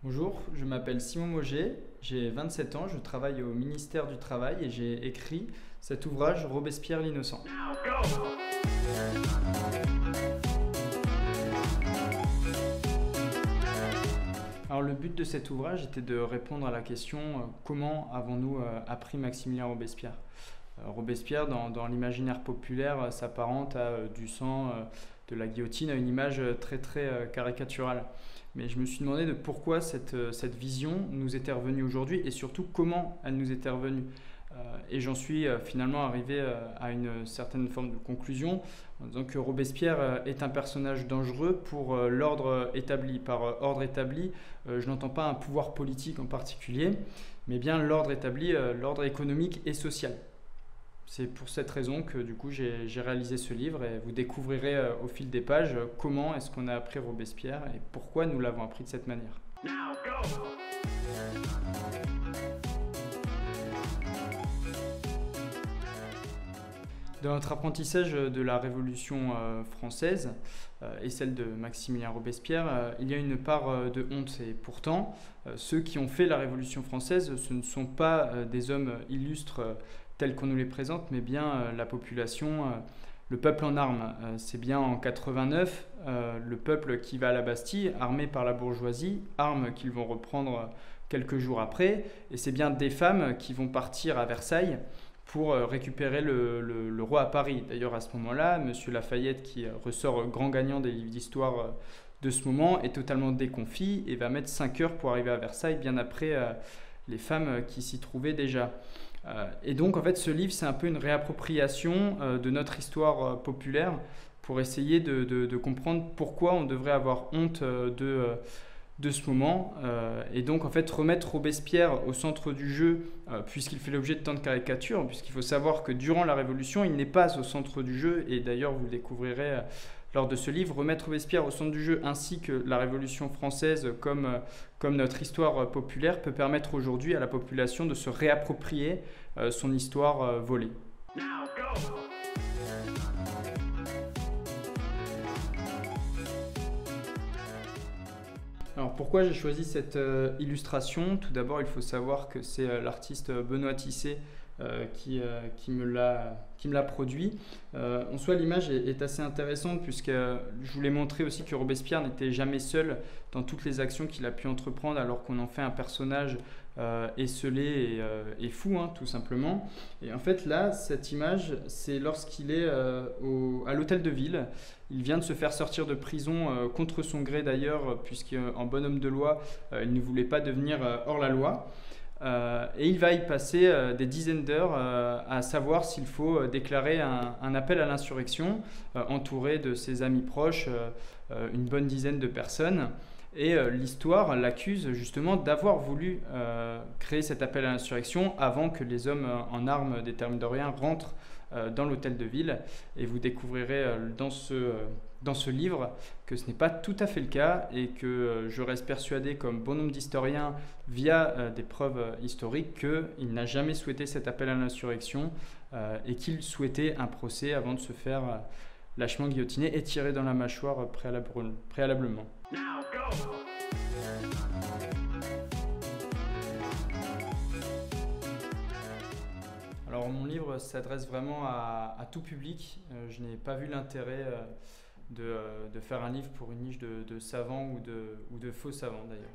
Bonjour, je m'appelle Simon Mauger, j'ai 27 ans, je travaille au ministère du Travail et j'ai écrit cet ouvrage Robespierre l'innocent. Alors le but de cet ouvrage était de répondre à la question comment avons-nous appris Maximilien Robespierre. Robespierre, dans l'imaginaire populaire, s'apparente à du sang, de la guillotine, à une image très caricaturale. Mais je me suis demandé de pourquoi cette vision nous était revenue aujourd'hui et surtout comment elle nous était revenue. Et j'en suis finalement arrivé à une certaine forme de conclusion en disant que Robespierre est un personnage dangereux pour l'ordre établi. Par ordre établi, je n'entends pas un pouvoir politique en particulier, mais bien l'ordre établi, l'ordre économique et social. C'est pour cette raison que du coup j'ai réalisé ce livre et vous découvrirez au fil des pages comment est-ce qu'on a appris Robespierre et pourquoi nous l'avons appris de cette manière. Dans notre apprentissage de la Révolution française et celle de Maximilien Robespierre, il y a une part de honte. Et pourtant, ceux qui ont fait la Révolution française, ce ne sont pas des hommes illustres tels qu'on nous les présente, mais bien la population, le peuple en armes. C'est bien en 89, le peuple qui va à la Bastille, armé par la bourgeoisie, armes qu'ils vont reprendre quelques jours après. Et c'est bien des femmes qui vont partir à Versailles pour récupérer le roi à Paris. D'ailleurs, à ce moment-là, M. Lafayette, qui ressort grand gagnant des livres d'histoire de ce moment, est totalement déconfit et va mettre 5 heures pour arriver à Versailles, bien après les femmes qui s'y trouvaient déjà. Et donc, en fait, ce livre, c'est un peu une réappropriation de notre histoire populaire pour essayer de comprendre pourquoi on devrait avoir honte de ce moment. Et donc, en fait, remettre Robespierre au centre du jeu, puisqu'il fait l'objet de tant de caricatures, puisqu'il faut savoir que durant la Révolution, il n'est pas au centre du jeu, et d'ailleurs, vous le découvrirez lors de ce livre. Remettre Robespierre au centre du jeu, ainsi que la Révolution française, comme notre histoire populaire, peut permettre aujourd'hui à la population de se réapproprier son histoire volée. Alors pourquoi j'ai choisi cette illustration? Tout d'abord, il faut savoir que c'est l'artiste Benoît Tissé qui me l'a produit. En soi, l'image est assez intéressante puisque je voulais montrer aussi que Robespierre n'était jamais seul dans toutes les actions qu'il a pu entreprendre alors qu'on en fait un personnage esseulé et fou, hein, tout simplement. Et en fait, là, cette image, c'est lorsqu'il est à l'hôtel de ville. Il vient de se faire sortir de prison contre son gré d'ailleurs, puisqu'en bonhomme de loi, il ne voulait pas devenir hors la loi. Et il va y passer des dizaines d'heures à savoir s'il faut déclarer un appel à l'insurrection, entouré de ses amis proches, une bonne dizaine de personnes. Et l'histoire l'accuse justement d'avoir voulu créer cet appel à l'insurrection avant que les hommes en armes des Thermidoriens rentrent dans l'hôtel de ville. Et vous découvrirez dans ce livre que ce n'est pas tout à fait le cas et que je reste persuadé, comme bon nombre d'historiens, via des preuves historiques, qu'il n'a jamais souhaité cet appel à l'insurrection et qu'il souhaitait un procès avant de se faire lâchement guillotiner et tirer dans la mâchoire préalablement. Alors mon livre s'adresse vraiment à tout public. Je n'ai pas vu l'intérêt de faire un livre pour une niche de savants ou de faux savants d'ailleurs.